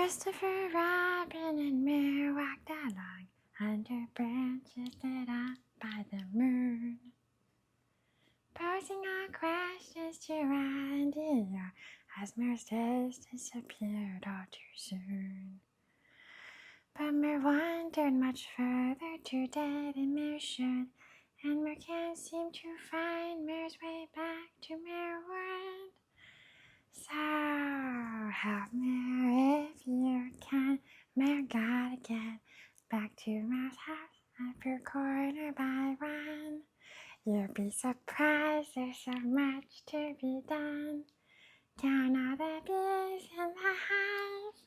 Christopher Robin and Meur walked along under branches lit up by the moon, posing all questions to Randy as Meur's days disappeared all too soon. But Meur wandered much further today than Meur should, and Meur can't seem to find Meur's way back to Meurwood. So help Meur if you can. Meur gotta get back to Meur's house at Pooh Corner by 1. You'll be surprised, there's so much to be done. Count all the bees in the hive.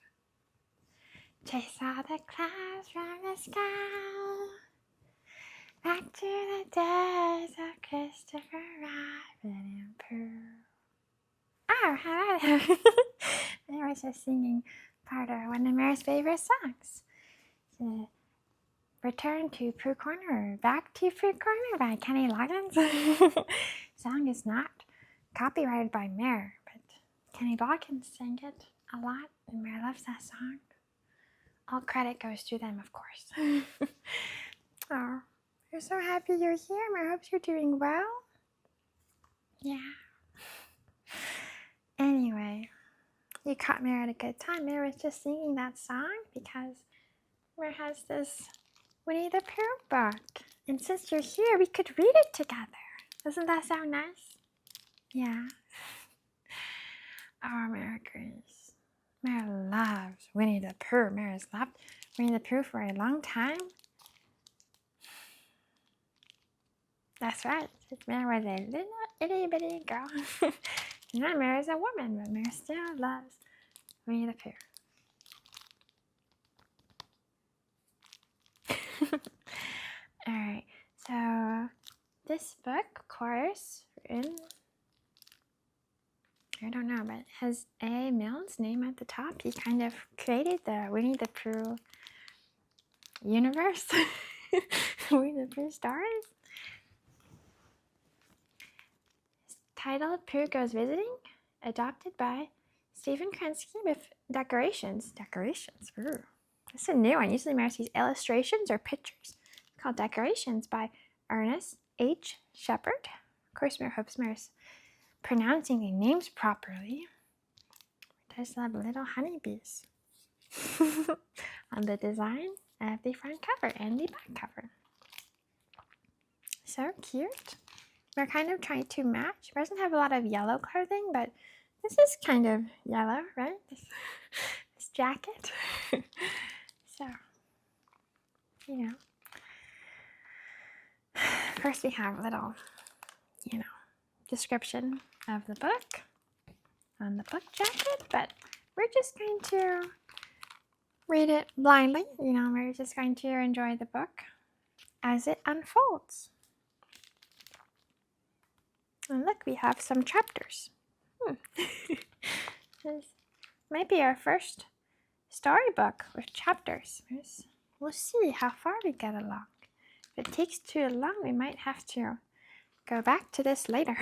Chase all the clouds from the sky. Back to the days of Christopher Robin and Pooh. Oh, hello. I was just singing part of one of Meur's favorite songs. Return to Pooh Corner, Back to Pooh Corner by Kenny Loggins. Song is not copyrighted by Meur, but Kenny Loggins sang it a lot, and Meur loves that song. All credit goes to them, of course. Oh, we're so happy you're here. Meur hopes you're doing well. Yeah. Anyway, you caught Meur at a good time. Meur was just singing that song because Meur has this Winnie the Pooh book. And since you're here, we could read it together. Doesn't that sound nice? Yeah. Oh, Meur agrees. Meur loves Winnie the Pooh. Meur has loved Winnie the Pooh for a long time. That's right. Since Meur was a little itty bitty girl. Now Meur is a woman, but Meur still loves Winnie the Pooh. Alright, so this book, of course, I don't know, but it has A. Milne's name at the top. He kind of created the Winnie the Pooh universe. Winnie the Pooh stories. It's titled Pooh Goes Visiting, adopted by Stephen Krensky with decorations. Decorations, ooh. That's a new one. Usually Meur sees illustrations or pictures. It's called Decorations by Ernest H. Shepard. Of course, Meur hopes Meur's pronouncing the names properly. There's some little honeybees on the design of the front cover and the back cover. So cute. We're kind of trying to match. Meur doesn't have a lot of yellow clothing, but this is kind of yellow, right? This jacket. So, you know. First we have a little, description of the book on the book jacket, but we're just going to read it blindly. We're just going to enjoy the book as it unfolds. And look, we have some chapters. This might be our first storybook with chapters. We'll see how far we get along. If it takes too long, we might have to go back to this later.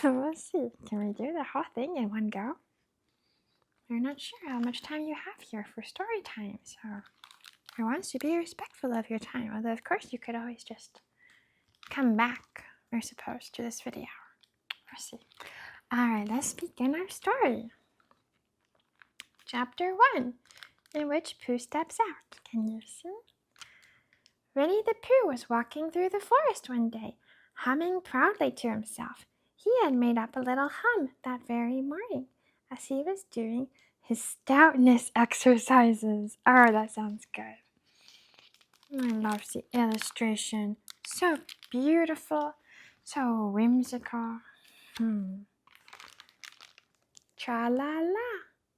We'll see. Can we do the whole thing in one go? We're not sure how much time you have here for story time, so I want to be respectful of your time. Although, of course, you could always just come back, I suppose, to this video. We'll see. Alright, let's begin our story. Chapter 1, in which Pooh steps out. Can you see? Winnie the Pooh was walking through the forest one day, humming proudly to himself. He had made up a little hum that very morning as he was doing his stoutness exercises. Oh, that sounds good. I love the illustration. So beautiful, so whimsical. Tra-la-la,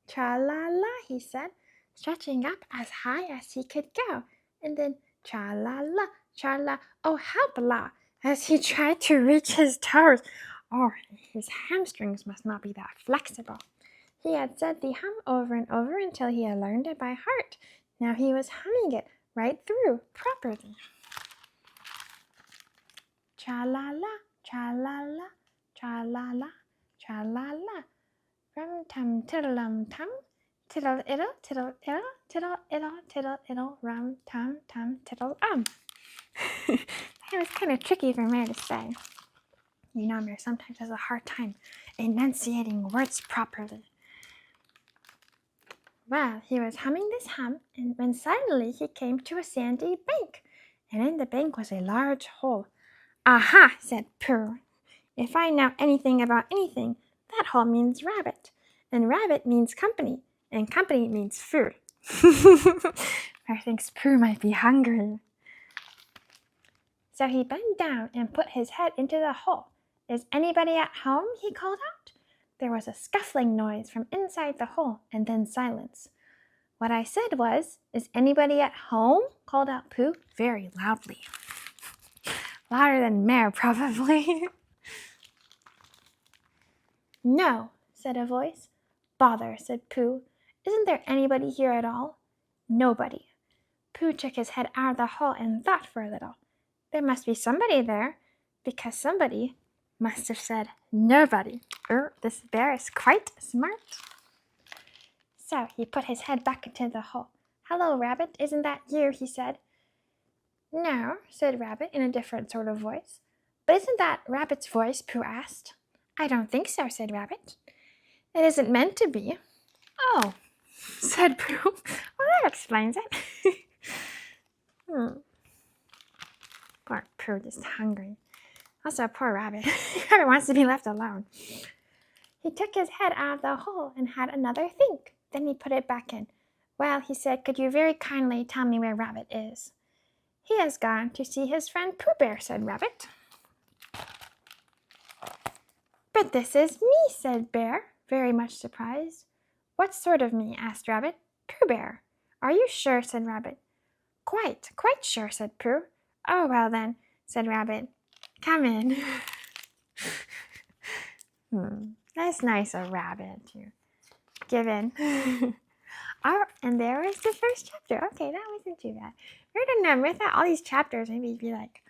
tra-la-la, he said, stretching up as high as he could go, and then tra-la-la, tra-la, oh, help-la, as he tried to reach his toes. Oh, his hamstrings must not be that flexible. He had said the hum over and over until he had learned it by heart. Now he was humming it right through properly. Tra-la-la, tra-la-la, tra-la-la, tra-la-la. Rum-tum-tiddlum-tum, Tiddle iddle, tiddle iddle, tiddle iddle, tiddle iddle, rum tum tum tiddle It was kind of tricky for Meur to say. You know, Meur sometimes has a hard time enunciating words properly. Well, he was humming this hum, and when suddenly he came to a sandy bank, and in the bank was a large hole. Aha, said Pooh. If I know anything about anything, that hole means rabbit, and rabbit means company, and company means food. I think Pooh might be hungry. So he bent down and put his head into the hole. Is anybody at home? He called out. There was a scuffling noise from inside the hole, and then silence. What I said was, is anybody at home? Called out Pooh very loudly. Louder than Meur, probably. No, said a voice. Bother, said Pooh. Isn't there anybody here at all? Nobody. Pooh took his head out of the hole and thought for a little. There must be somebody there, because somebody must have said nobody. This bear is quite smart. So he put his head back into the hole. Hello, Rabbit, isn't that you? He said. No, said Rabbit in a different sort of voice. But isn't that Rabbit's voice? Pooh asked. I don't think so, said Rabbit. It isn't meant to be. Oh, said Pooh. Well, that explains it. Poor Pooh, just hungry. Also, poor Rabbit. Rabbit wants to be left alone. He took his head out of the hole and had another think. Then he put it back in. Well, he said, could you very kindly tell me where Rabbit is? He has gone to see his friend Pooh Bear, said Rabbit. But this is me, said Bear, very much surprised. What sort of me? Asked Rabbit. Pooh Bear. Are you sure? Said Rabbit. Quite sure, said Pooh. Oh, well then, said Rabbit. Come in. That's nice of Rabbit to give in. Oh, and there was the first chapter. Okay, that wasn't too bad. I don't know. I thought all these chapters maybe be like,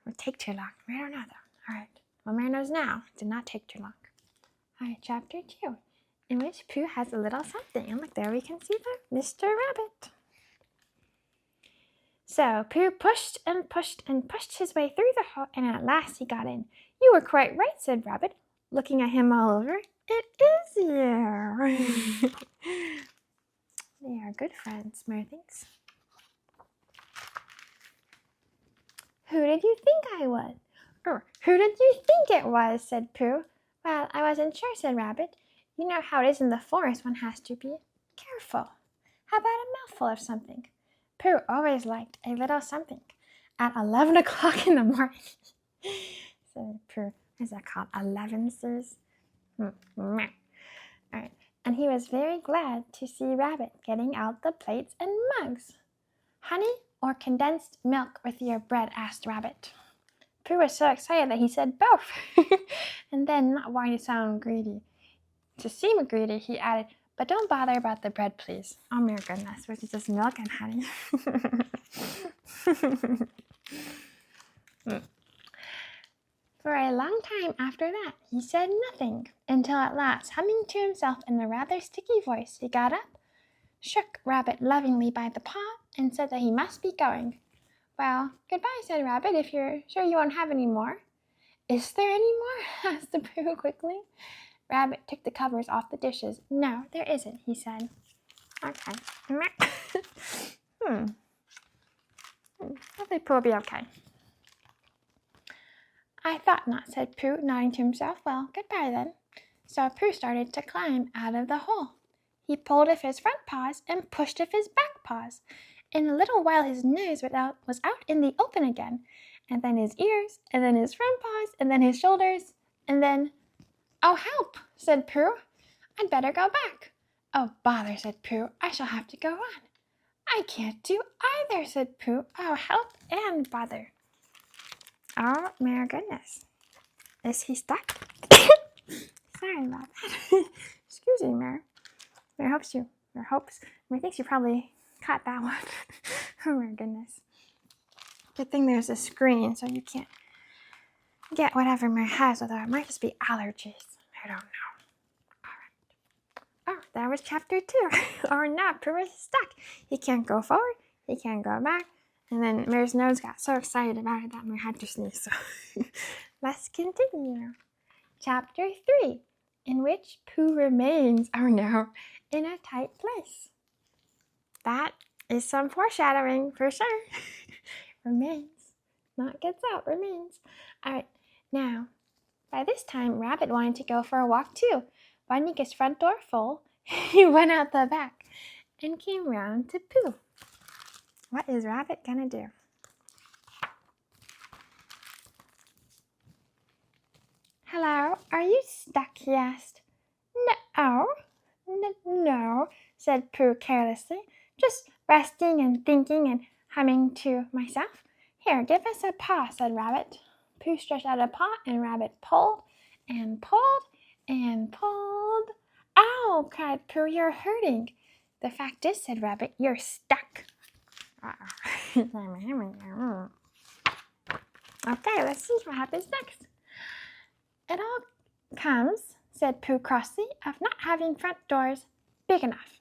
would take too long. I don't know though. All right. Well, Meur knows now. It did not take too long. All right, chapter 2, in which Pooh has a little something. And look, there we can see the Mr. Rabbit. So Pooh pushed and pushed and pushed his way through the hole, and at last he got in. You were quite right, said Rabbit, looking at him all over. It is you. They are good friends, Meur thinks. Who did you think I was? Or, who did you think it was? Said Pooh. Well, I wasn't sure, said Rabbit. You know how it is in the forest, one has to be careful. How about a mouthful of something? Pooh always liked a little something. At 11 o'clock in the morning. So Pooh, is that called 11's? All right. And he was very glad to see Rabbit getting out the plates and mugs. Honey or condensed milk with your bread? Asked Rabbit. Pooh was so excited that he said both. And then, not wanting to sound greedy, to seem greedy, he added, but don't bother about the bread, please. Oh, my goodness, which is just milk and honey. For a long time after that, he said nothing, until at last, humming to himself in a rather sticky voice, he got up, shook Rabbit lovingly by the paw, and said that he must be going. Well, goodbye, said Rabbit, if you're sure you won't have any more. Is there any more? Asked the Pooh quickly. Rabbit took the covers off the dishes. No, there isn't, he said. Okay. Hopefully Pooh will be okay. I thought not, said Pooh, nodding to himself. Well, goodbye then. So Pooh started to climb out of the hole. He pulled with his front paws and pushed with his back paws. In a little while his nose was out in the open again, and then his ears, and then his front paws, and then his shoulders, and then... Oh, help, said Pooh. I'd better go back. Oh, bother, said Pooh. I shall have to go on. I can't do either, said Pooh. Oh, help and bother. Oh, my goodness. Is he stuck? Sorry about that. Excuse me, Meur. Meur thinks you probably caught that one. Oh, my goodness. Good thing there's a screen so you can't get whatever Meur has, although it might just be allergies. I don't know. All right. that was chapter 2. Or not, Pooh is stuck. He can't go forward, he can't go back. And then Meur's nose got so excited about it that Meur had to sneeze. So let's continue. Chapter 3, in which Pooh remains, in a tight place. That is some foreshadowing for sure. Remains. Not gets out, remains. All right, now, by this time, Rabbit wanted to go for a walk too. Finding his front door full, he went out the back and came round to Pooh. What is Rabbit gonna do? Hello, are you stuck? He asked. No, said Pooh carelessly. Just resting and thinking and humming to myself. Here, give us a paw, said Rabbit. Pooh stretched out a paw and Rabbit pulled and pulled and pulled. Ow, cried Pooh, you're hurting. The fact is, said Rabbit, you're stuck. Okay, let's see what happens next. It all comes, said Pooh crossly, of not having front doors big enough.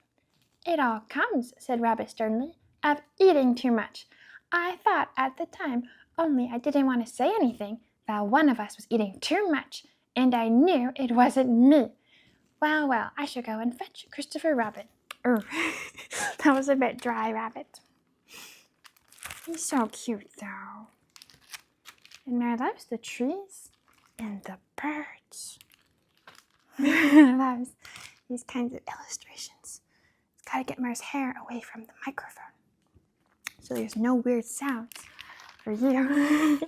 It all comes, said Rabbit sternly, of eating too much. I thought at the time, only I didn't want to say anything, that one of us was eating too much, and I knew it wasn't me. Well, I shall go and fetch Christopher Robin. That was a bit dry, Rabbit. He's so cute, though. And Meur loves the trees and the birds. Loves these kinds of illustrations. It's got to get Meur's hair away from the microphone, so there's no weird sounds for you.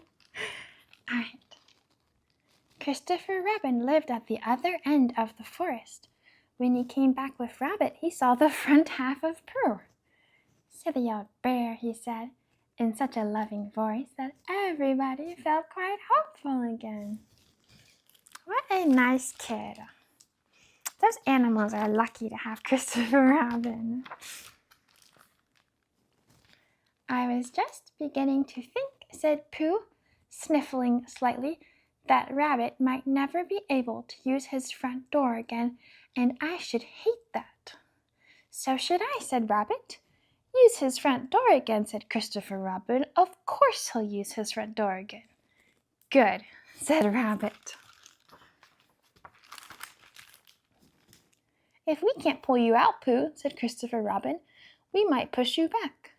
All right. Christopher Robin lived at the other end of the forest. When he came back with Rabbit, he saw the front half of Pooh. Silly old bear, he said, in such a loving voice that everybody felt quite hopeful again. What a nice kid. Those animals are lucky to have Christopher Robin. I was just beginning to think, said Pooh, sniffling slightly, that Rabbit might never be able to use his front door again, and I should hate that. So should I, said Rabbit. Use his front door again, said Christopher Robin. Of course he'll use his front door again. Good, said Rabbit. If we can't pull you out, Pooh, said Christopher Robin, we might push you back.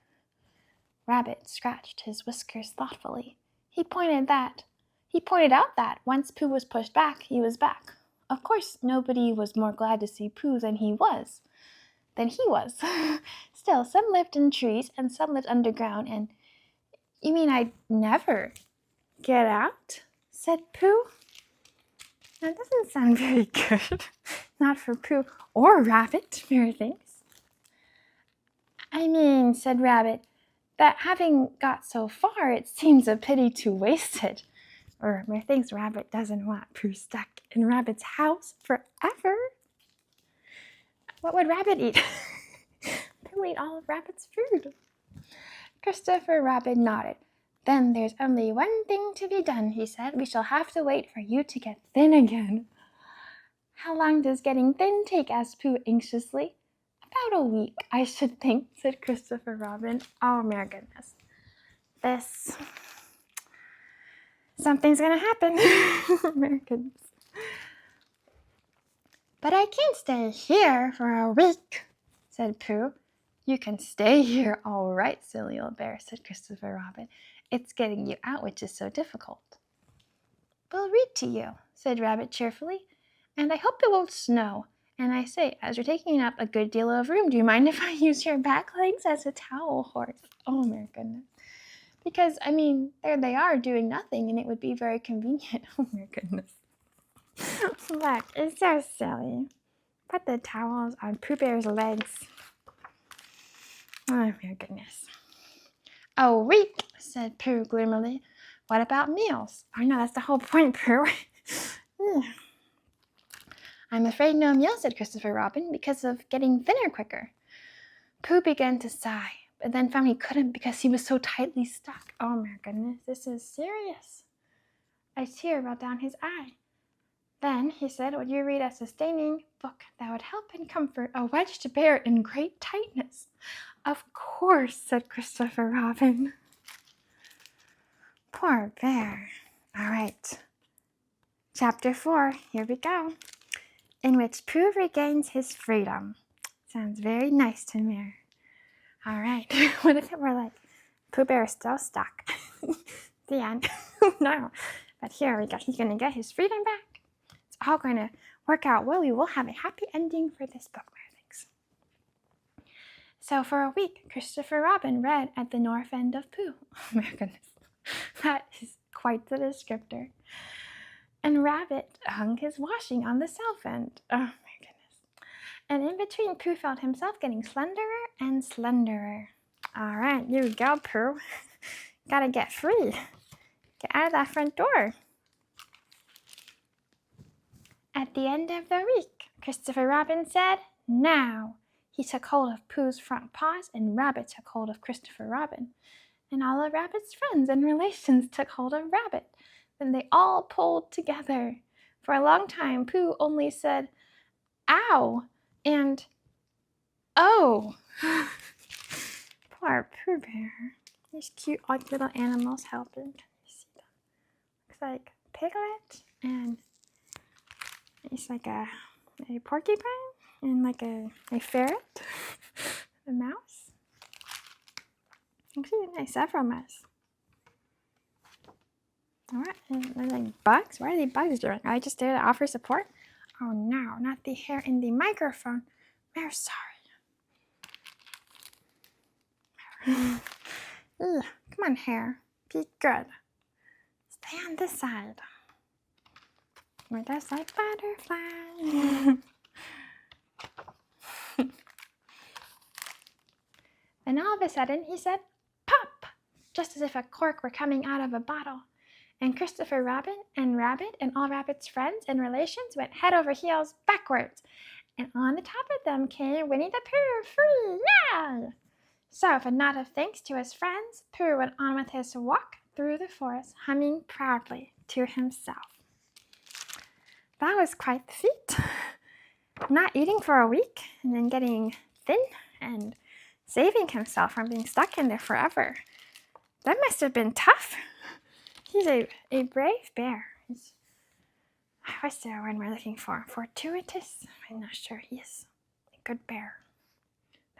Rabbit scratched his whiskers thoughtfully. He pointed out that once Pooh was pushed back, he was back. Of course, nobody was more glad to see Pooh than he was. Still, some lived in trees and some lived underground, and you mean I'd never get out? Said Pooh. That doesn't sound very good. Not for Pooh or Rabbit, Meur thinks. I mean, said Rabbit, that having got so far, it seems a pity to waste it. Or Meur thinks Rabbit doesn't want Pooh stuck in Rabbit's house forever. What would Rabbit eat? Pooh ate all of Rabbit's food. Christopher Robin nodded. Then there's only one thing to be done, he said. We shall have to wait for you to get thin again. How long does getting thin take? Asked Pooh anxiously. About a week, I should think, said Christopher Robin. Oh, my goodness. Something's gonna happen. Americans. But I can't stay here for a week, said Pooh. You can stay here all right, silly old bear, said Christopher Robin. It's getting you out which is so difficult. We'll read to you, said Rabbit cheerfully, and I hope it won't snow. And I say, as you're taking up a good deal of room, do you mind if I use your back legs as a towel horse? Oh, my goodness. Because, I mean, there they are doing nothing, and it would be very convenient. Oh, my goodness. Look, it's so silly. Put the towels on Pooh Bear's legs. Oh, my goodness. A week, said Pooh gloomily. What about meals? Oh, no, that's the whole point, Pooh. I'm afraid no meals, said Christopher Robin, because of getting thinner quicker. Pooh began to sigh, but then found he couldn't because he was so tightly stuck. Oh, my goodness, this is serious. A tear rolled down his eye. Then he said, would you read a sustaining book that would help and comfort a wedged bear in great tightness? Of course, said Christopher Robin. Poor bear. All right. Chapter 4, here we go. In which Pooh regains his freedom. Sounds very nice to me. All right. What if it were like, Pooh Bear is still stuck? The end. No. But here we go. He's going to get his freedom back. It's all going to work out well. We will have a happy ending for this book, my things. So for a week, Christopher Robin read at the north end of Pooh. Oh my goodness. That is quite the descriptor. And Rabbit hung his washing on the south end. Oh my goodness. And in between, Pooh felt himself getting slenderer and slenderer. All right, here we go, Pooh. Gotta get free. Get out of that front door. At the end of the week, Christopher Robin said, now. He took hold of Pooh's front paws, and Rabbit took hold of Christopher Robin. And all of Rabbit's friends and relations took hold of Rabbit. Then they all pulled together. For a long time, Pooh only said, ow, and oh. Poor Pooh Bear. These cute odd little animals helping. Can you see them? Looks like Piglet, and it's like a porcupine, and like a ferret, a mouse. Actually, nice, several mice. Alright, and they're like bugs. What are the bugs doing? Are they just there to offer support? Oh no, not the hair in the microphone. We're sorry. Ugh, come on, hair. Be good. Stay on this side. We're just like butterflies. Then all of a sudden he said, pop! Just as if a cork were coming out of a bottle. And Christopher Robin and Rabbit and all Rabbit's friends and relations went head over heels backwards. And on the top of them came Winnie the Pooh, free, yay! So, with a nod of thanks to his friends, Pooh went on with his walk through the forest, humming proudly to himself. That was quite the feat. Not eating for a week, and then getting thin, and saving himself from being stuck in there forever. That must have been tough. He's a brave bear. What's the word we're looking for? Fortuitous? I'm not sure. He is a good bear.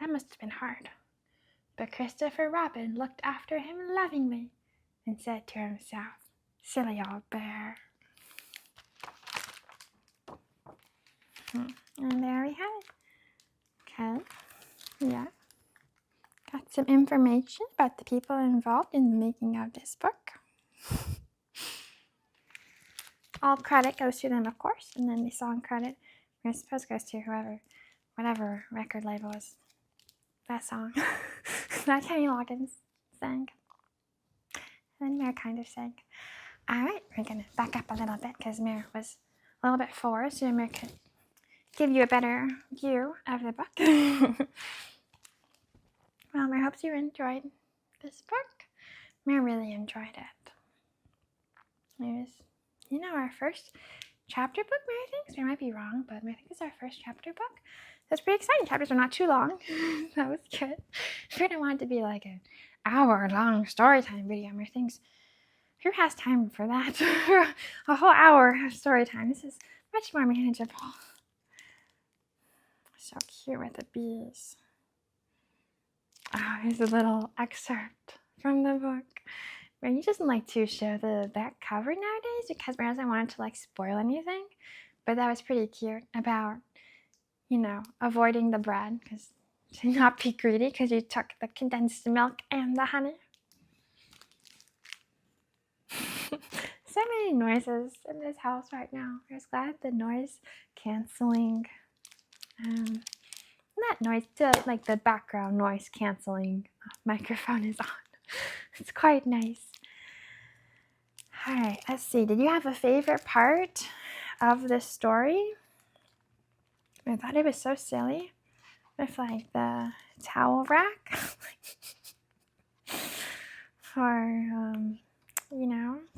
That must have been hard. But Christopher Robin looked after him lovingly and said to himself, silly old bear. And there we have it. Okay, yeah. Got some information about the people involved in the making of this book. All credit goes to them, of course, and then the song credit, I suppose, goes to whatever record label is that song that Kenny Loggins sang. And Meur kind of sang. All right, we're going to back up a little bit because Meur was a little bit forward, so Meur could give you a better view of the book. Well, Meur hopes you enjoyed this book. Meur really enjoyed it. It was, our first chapter book, Mary thinks. I might be wrong, but I think it's our first chapter book. That's pretty exciting. Chapters are not too long. That was good. I didn't want it to be like an hour-long story time video. Mary thinks, who has time for that? A whole hour of story time. This is much more manageable. So cute with the bees. Oh, here's a little excerpt from the book. Mary doesn't like to show the back cover nowadays because Mary doesn't want to spoil anything. But that was pretty cute about, avoiding the bread because to not be greedy because you took the condensed milk and the honey. So many noises in this house right now. I was glad the noise canceling, not noise, the background noise canceling microphone is on. It's quite nice. All right, let's see. Did you have a favorite part of the story? I thought it was so silly with the towel rack for,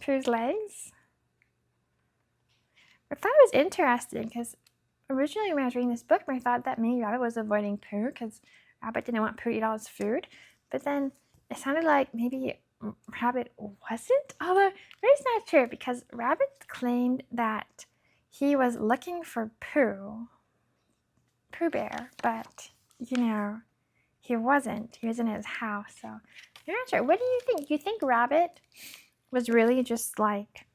Pooh's legs. I thought it was interesting because originally when I was reading this book, I thought that maybe Rabbit was avoiding Pooh because Rabbit didn't want Pooh to eat all his food. But then it sounded like maybe Rabbit wasn't, although it's not true because Rabbit claimed that he was looking for Pooh Bear, but he wasn't. He was in his house, so I'm not sure. What do you think? Do you think Rabbit was really just like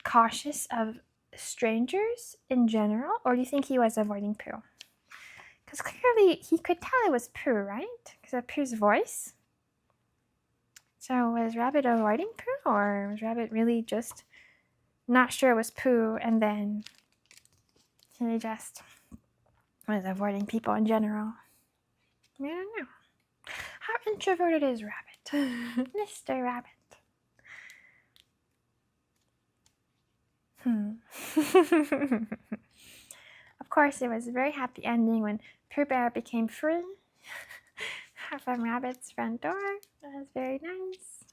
cautious of strangers in general, or do you think he was avoiding Pooh? Because clearly he could tell it was Pooh, right? Because of Pooh's voice. So was Rabbit avoiding Pooh, or was Rabbit really just not sure it was Pooh, and then he just was avoiding people in general? I don't know. How introverted is Rabbit? Mr. Rabbit. Of course, it was a very happy ending when Pooh Bear became free from Rabbit's front door. That was very nice.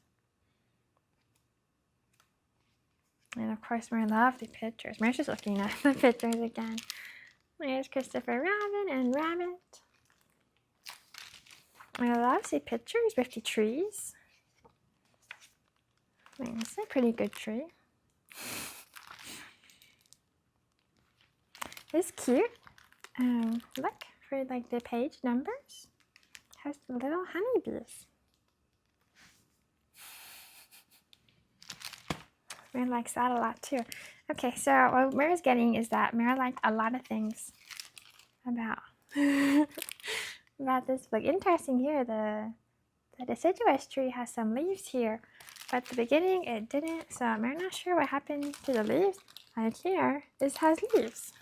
And of course, Meur loved the pictures. Meur's just looking at the pictures again. There's Christopher Robin and Rabbit. I love the pictures with the trees. It's a pretty good tree. It's cute. Look for like the page numbers. It has the little honeybees. Meur likes that a lot too. Okay, so what Meur is getting is that Meur liked a lot of things about this book. Interesting here, the deciduous tree has some leaves here, but at the beginning it didn't. So I'm not sure what happened to the leaves. Right here, this has leaves.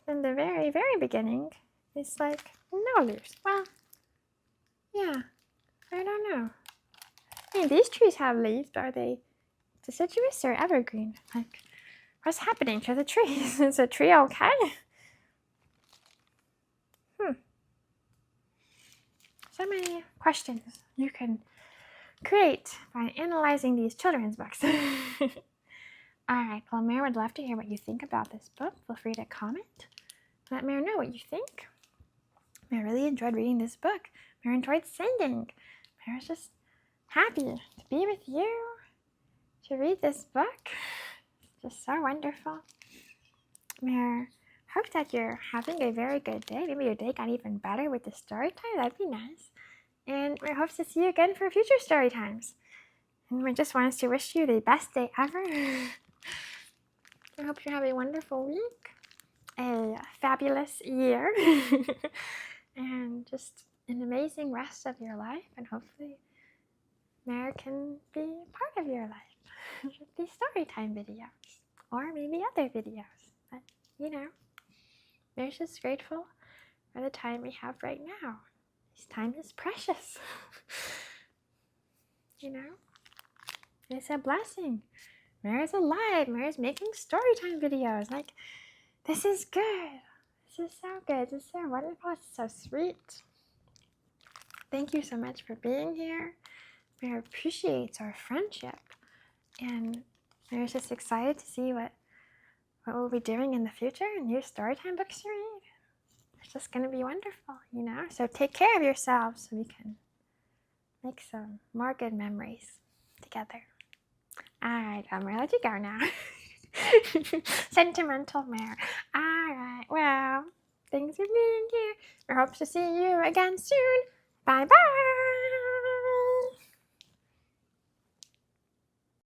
In the very, very beginning, it's like no leaves. Well, yeah, I don't know. I mean, these trees have leaves, but are they deciduous or evergreen? Like, what's happening to the trees? Is the tree okay? So many questions you can create by analyzing these children's books. Alright, well, Meur would love to hear what you think about this book. Feel free to comment. Let Meur know what you think. Meur really enjoyed reading this book. Meur enjoyed singing. Meur's just happy to be with you, to read this book. It's just so wonderful. Meur, hope that you're having a very good day. Maybe your day got even better with the story time. That'd be nice. And Meur hopes to see you again for future story times. And Meur just wants to wish you the best day ever. I hope you have a wonderful week, a fabulous year, and just an amazing rest of your life. And hopefully Meur can be part of your life with these storytime videos, or maybe other videos. But, Meur's just grateful for the time we have right now. This time is precious. It's a blessing. Meur is alive. Meur is making storytime videos. Like, this is good. This is so good. This is so wonderful. It's so sweet. Thank you so much for being here. Meur appreciates our friendship. And Meur's just excited to see what we'll be doing in the future. New storytime books to read. It's just going to be wonderful, So take care of yourselves so we can make some more good memories together. Alright, I'm going to let you go now. Sentimental Meur. Alright, well, thanks for being here. I hope to see you again soon. Bye-bye.